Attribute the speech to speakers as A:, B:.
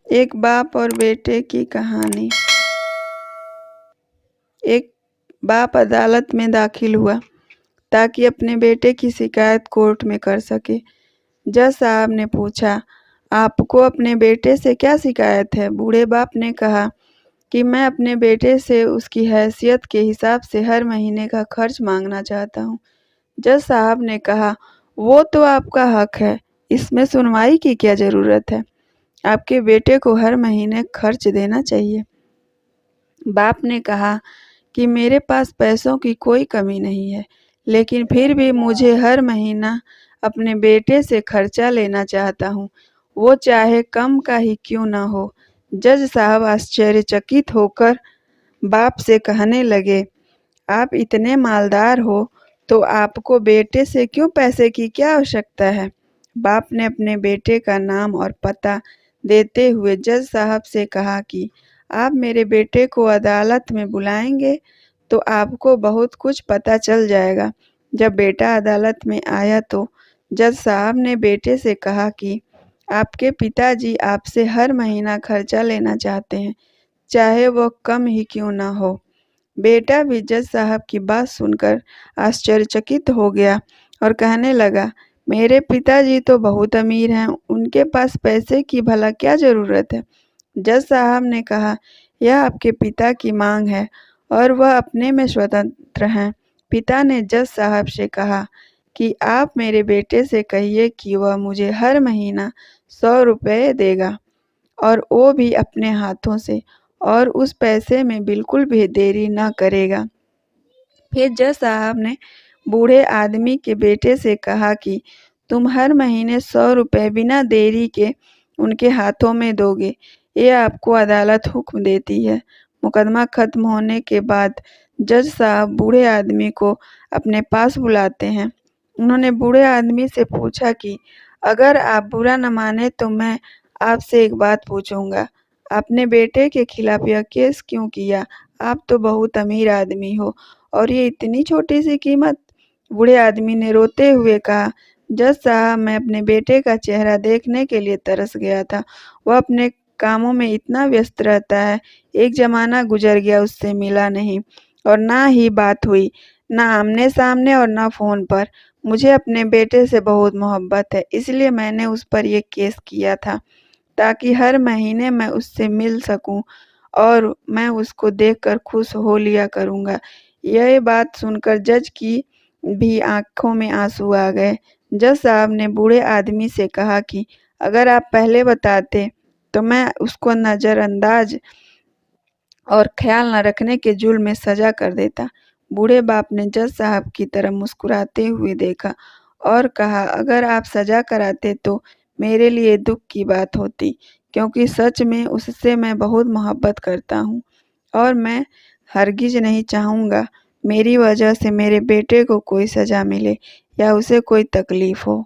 A: एक बाप और बेटे की कहानी। एक बाप अदालत में दाखिल हुआ ताकि अपने बेटे की शिकायत कोर्ट में कर सके। जज साहब ने पूछा, आपको अपने बेटे से क्या शिकायत है? बूढ़े बाप ने कहा कि मैं अपने बेटे से उसकी हैसियत के हिसाब से हर महीने का खर्च मांगना चाहता हूँ। जज साहब ने कहा, वो तो आपका हक है, इसमें सुनवाई की क्या ज़रूरत है? आपके बेटे को हर महीने खर्च देना चाहिए। बाप ने कहा कि मेरे पास पैसों की कोई कमी नहीं है, लेकिन फिर भी मुझे हर महीना अपने बेटे से खर्चा लेना चाहता हूँ, वो चाहे कम का ही क्यों न हो। जज साहब आश्चर्यचकित होकर बाप से कहने लगे, आप इतने मालदार हो तो आपको बेटे से क्यों पैसे की क्या आवश्यकता है? बाप ने अपने बेटे का नाम और पता देते हुए जज साहब से कहा कि आप मेरे बेटे को अदालत में बुलाएंगे तो आपको बहुत कुछ पता चल जाएगा। जब बेटा अदालत में आया तो जज साहब ने बेटे से कहा कि आपके पिताजी आपसे हर महीना खर्चा लेना चाहते हैं, चाहे वह कम ही क्यों ना हो। बेटा भी जज साहब की बात सुनकर आश्चर्यचकित हो गया और कहने लगा, मेरे पिताजी तो बहुत अमीर हैं, उनके पास पैसे की भला क्या ज़रूरत है? जज साहब ने कहा, यह आपके पिता की मांग है और वह अपने में स्वतंत्र हैं। पिता ने जज साहब से कहा कि आप मेरे बेटे से कहिए कि वह मुझे हर महीना 100 रुपये देगा और वो भी अपने हाथों से, और उस पैसे में बिल्कुल भी देरी न करेगा। फिर जज साहब ने बूढ़े आदमी के बेटे से कहा कि तुम हर महीने 100 रुपये बिना देरी के उनके हाथों में दोगे, ये आपको अदालत हुक्म देती है। मुकदमा खत्म होने के बाद जज साहब बूढ़े आदमी को अपने पास बुलाते हैं। उन्होंने बूढ़े आदमी से पूछा कि अगर आप बुरा न माने तो मैं आपसे एक बात पूछूंगा, आपने बेटे के खिलाफ यह केस क्यों किया? आप तो बहुत अमीर आदमी हो और ये इतनी छोटी सी कीमत? बूढ़े आदमी ने रोते हुए कहा, जज साहब, मैं अपने बेटे का चेहरा देखने के लिए तरस गया था। वह अपने कामों में इतना व्यस्त रहता है, एक ज़माना गुजर गया उससे मिला नहीं और ना ही बात हुई, ना आमने-सामने और ना फ़ोन पर। मुझे अपने बेटे से बहुत मोहब्बत है, इसलिए मैंने उस पर ये केस किया था, ताकि हर महीने मैं उससे मिल सकूं और मैं उसको देखकर खुश हो लिया करूँगा। यह बात सुनकर जज की भी आँखों में आँसू आ गए। जज साहब ने बूढ़े आदमी से कहा कि अगर आप पहले बताते तो मैं उसको नज़रअंदाज और ख्याल न रखने के जुर्म में सज़ा कर देता। बूढ़े बाप ने जज साहब की तरफ मुस्कुराते हुए देखा और कहा, अगर आप सज़ा कराते तो मेरे लिए दुख की बात होती, क्योंकि सच में उससे मैं बहुत मोहब्बत करता हूँ और मैं हरगिज़ नहीं चाहूँगा मेरी वजह से मेरे बेटे को कोई सज़ा मिले या उसे कोई तकलीफ़ हो।